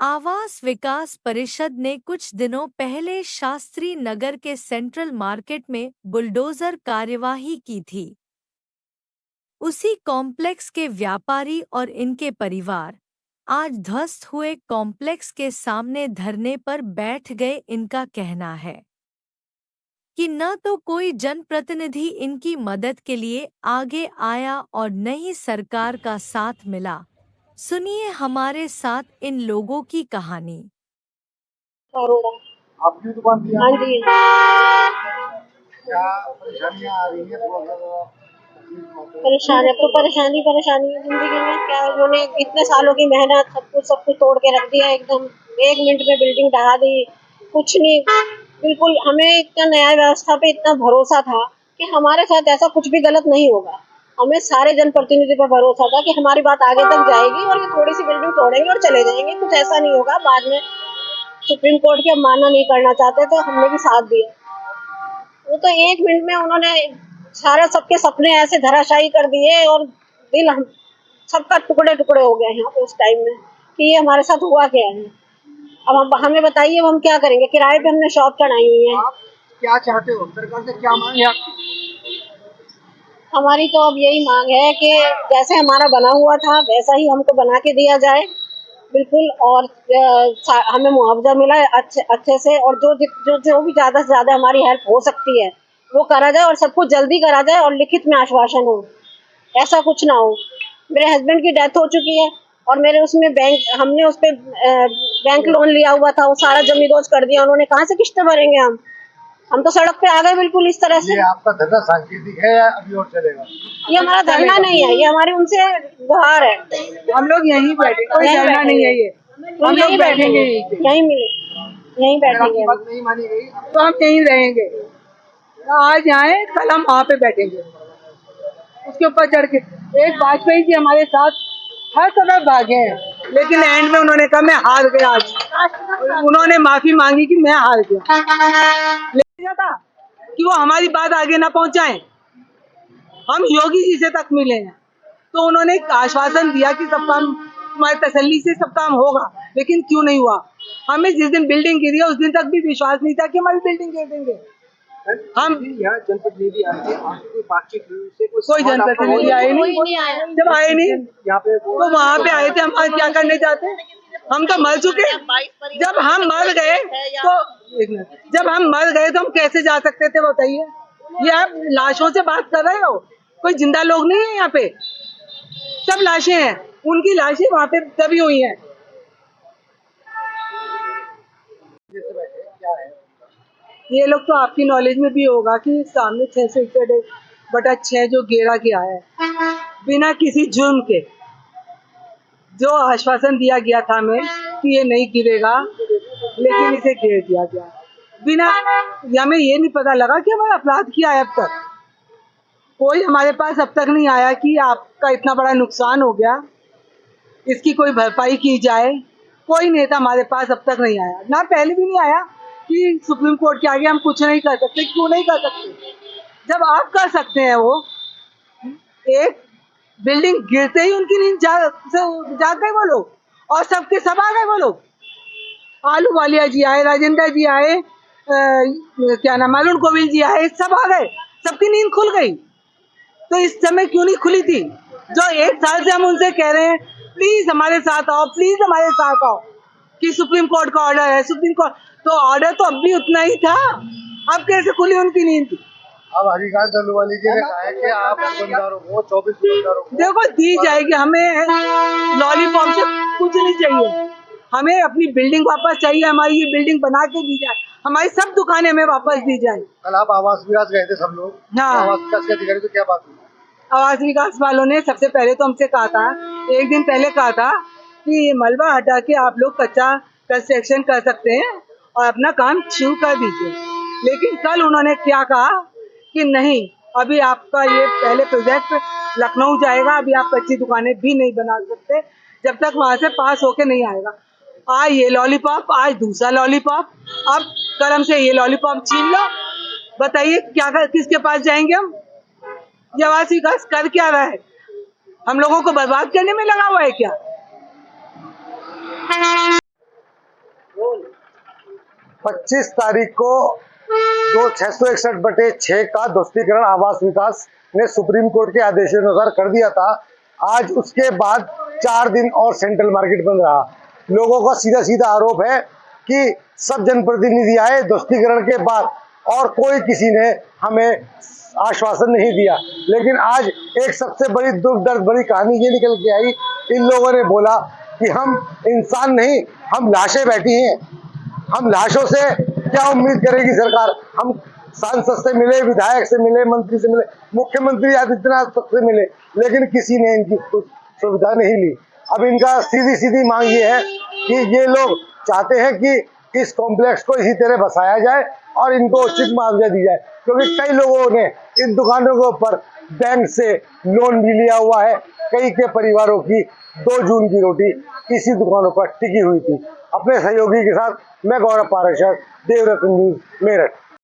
आवास विकास परिषद ने कुछ दिनों पहले शास्त्री नगर के सेंट्रल मार्केट में बुलडोजर कार्यवाही की थी। उसी कॉम्प्लेक्स के व्यापारी और इनके परिवार आज ध्वस्त हुए कॉम्प्लेक्स के सामने धरने पर बैठ गए। इनका कहना है कि न तो कोई जनप्रतिनिधि इनकी मदद के लिए आगे आया और न ही सरकार का साथ मिला। सुनिए हमारे साथ इन लोगों की कहानी। अरोड़ा आपकी दुकान थी? हाँ जी। क्या परेशानियां आ रही है? परेशानी तो परेशानी है जिंदगी में। क्या उन्होंने इतने सालों की मेहनत सब कुछ तोड़ के रख दिया एकदम। 1 मिनट में बिल्डिंग ढहा दी। कुछ नहीं, बिल्कुल हमें इतना न्याय व्यवस्था पे इतना भरोसा था कि हमारे साथ ऐसा कुछ भी गलत नहीं होगा। हमें सारे जनप्रतिनिधि पर भरोसा था कि हमारी बात आगे तक जाएगी और ये थोड़ी सी बिल्डिंग तोड़ेंगे और चले जाएंगे, कुछ ऐसा नहीं होगा। बाद में सुप्रीम कोर्ट की अवमानना नहीं करना चाहते तो हमने भी साथ दिया। वो तो 1 मिनट में उन्होंने सारे सबके सपने ऐसे धराशायी कर दिए और दिल हम सबका टुकड़े टुकड़े हो गए हैं उस टाइम में कि ये हमारे साथ हुआ क्या है। अब हम हमें बताइए, अब हम क्या करेंगे? किराए पे हमने शॉप चढ़ाई हुई है। आप क्या चाहते हो? सरकार से क्या मांग है आपकी? हमारी तो अब यही मांग है कि जैसे हमारा बना हुआ था वैसा ही हमको बना के दिया जाए, बिल्कुल। और हमें मुआवजा मिला है अच्छे से, और जो भी ज़्यादा से ज़्यादा हमारी हेल्प हो सकती है वो करा जाए और सब कुछ जल्दी करा जाए और लिखित में आश्वासन हो, ऐसा कुछ ना हो। मेरे हस्बैंड की डेथ हो चुकी है और मेरे उसमें हमने उस पर बैंक लोन लिया हुआ था, वो सारा जमींदोज कर दिया उन्होंने। कहाँ से किस्तें भरेंगे हम तो सड़क पे आ गए बिल्कुल इस तरह से। ये आपका धरना सांकेतिक है या अभी और चलेगा? ये हमारा धरना नहीं है, ये हमारी उनसे गुहार है। हम लोग यहीं बैठे, कोई धरना नहीं है। ये हम लोग बैठेंगे यहीं बैठेंगे। आपकी बात नहीं मानी गई तो हम यहीं रहेंगे। आज आए, कल हम वहाँ पे बैठेंगे उसके ऊपर चढ़ के। एक वाजपेयी जी हमारे साथ हर तरफ भागे हैं, लेकिन एंड में उन्होंने कहा मैं हार गया। आज उन्होंने माफी मांगी कि मैं हार गया, लेकिन था कि वो हमारी बात आगे ना पहुंचाएं। हम योगी जी से तक मिले हैं तो उन्होंने एक आश्वासन दिया कि सब काम तुम्हारी तसल्ली से सब काम होगा, लेकिन क्यों नहीं हुआ? हमें जिस दिन बिल्डिंग गिरी है उस दिन तक भी विश्वास नहीं था कि हमारी बिल्डिंग गिर देंगे। हम यहाँ जनप्रतिनिधि आए थे, कोई बातचीत से कोई जनप्रतिनिधि आए नहीं। जब आए नहीं यहाँ पे तो वहाँ पे आए थे। हम आज क्या करने जाते? हम तो मर चुके। जब हम मर गए तो हम कैसे जा सकते थे बताइए? ये आप लाशों से बात कर रहे हो? कोई जिंदा लोग नहीं है यहाँ पे, सब लाशें हैं। उनकी लाशें वहाँ पे दबी हुई हैं। क्या है? ये लोग तो आपकी नॉलेज में भी होगा कि सामने 6/6 जो घेरा गया है बिना किसी जुर्म के, जो आश्वासन दिया गया था हमें कि ये नहीं गिरेगा, लेकिन इसे घेर दिया गया बिना। हमें ये नहीं पता लगा कि हमारा अपराध किया है। अब तक कोई हमारे पास अब तक नहीं आया कि आपका इतना बड़ा नुकसान हो गया, इसकी कोई भरपाई की जाए। कोई नेता हमारे पास अब तक नहीं आया, ना पहले भी नहीं आया कि सुप्रीम कोर्ट के आगे हम कुछ नहीं कर सकते। क्यों नहीं कर सकते जब आप कर सकते हैं? वो एक बिल्डिंग गिरते ही उनकी नींद जाग गए वो लोग, और सबके सब आ गए वो लोग। आलू वालिया जी आए, राजेंद्र जी आए, क्या नाम, अरुण गोविल जी आए, सब आ गए, सबकी नींद खुल गई। तो इस समय क्यों नहीं खुली थी? जो 1 साल से हम उनसे कह रहे हैं प्लीज हमारे साथ आओ, प्लीज हमारे साथ आओ, कि सुप्रीम कोर्ट का ऑर्डर है। सुप्रीम कोर्ट तो ऑर्डर तो अब भी उतना ही था, अब कैसे खुली उनकी नींद? अब अधिकार दल वाली जी ने कहा है कि आप दुकानदारों को 24 दुकानदारों को देखो दी जाएगी। हमें लॉलीपॉप से कुछ नहीं चाहिए, हमें अपनी बिल्डिंग वापस चाहिए। हमारी ये बिल्डिंग बना के दी जाए, हमारी सब दुकानें हमें वापस दी जाए। कल आप आवास विकास गए थे सब लोग, हाँ। आवास विकास के अधिकारी तो क्या बात हुई? आवास विकास वालों ने सबसे पहले तो हमसे कहा था, 1 दिन पहले कहा था कि मलबा हटा के आप लोग कच्चा कंस्ट्रक्शन कर सकते हैं और अपना काम शुरू कर दीजिए। लेकिन कल उन्होंने क्या कहा कि नहीं, अभी आपका ये पहले प्रोजेक्ट लखनऊ जाएगा, अभी आप कच्ची दुकानें भी नहीं बना सकते जब तक वहां से पास होके नहीं आएगा। आज ये लॉलीपॉप, आज दूसरा लॉलीपॉप, अब कल हमसे ये लॉलीपॉप छीन लो। बताइए क्या किसके पास जाएंगे हम? ये आवास विकास कर क्या रहा है? हम लोगों को बर्बाद करने में लगा हुआ है क्या? 25 तारीख को 661/6 का ध्वस्तीकरण आवास विकास ने सुप्रीम कोर्ट के आदेशानुसार कर दिया था। आज उसके बाद 4 दिन और सेंट्रल मार्केट बंद रहा। लोगों का सीधा सीधा आरोप है कि सब जनप्रतिनिधि आए ध्वस्तीकरण के बाद और कोई किसी ने हमें आश्वासन नहीं दिया। लेकिन आज एक सबसे बड़ी दुख दर्द भरी कहानी ये निकल के आई, इन लोगों ने बोला कि हम इंसान नहीं, हम लाशें बैठी हैं। हम लाशों से क्या उम्मीद करेगी सरकार? हम सांसद से मिले, विधायक से मिले, मंत्री से मिले, मुख्यमंत्री आदित्यनाथ तक से मिले, लेकिन किसी ने इनकी कुछ सुविधा नहीं ली। अब इनका सीधी सीधी मांग ये है कि ये लोग चाहते हैं कि इस कॉम्प्लेक्स को इसी तरह बसाया जाए और इनको उचित मुआवजा दी जाए, क्योंकि कई लोगों ने इन दुकानों के ऊपर बैंक से लोन भी लिया हुआ है। कई के परिवारों की 2 जून की रोटी इसी दुकानों पर टिकी हुई थी। अपने सहयोगी के साथ मैं गौरव पाराशर, देवरत्न न्यूज, मेरठ।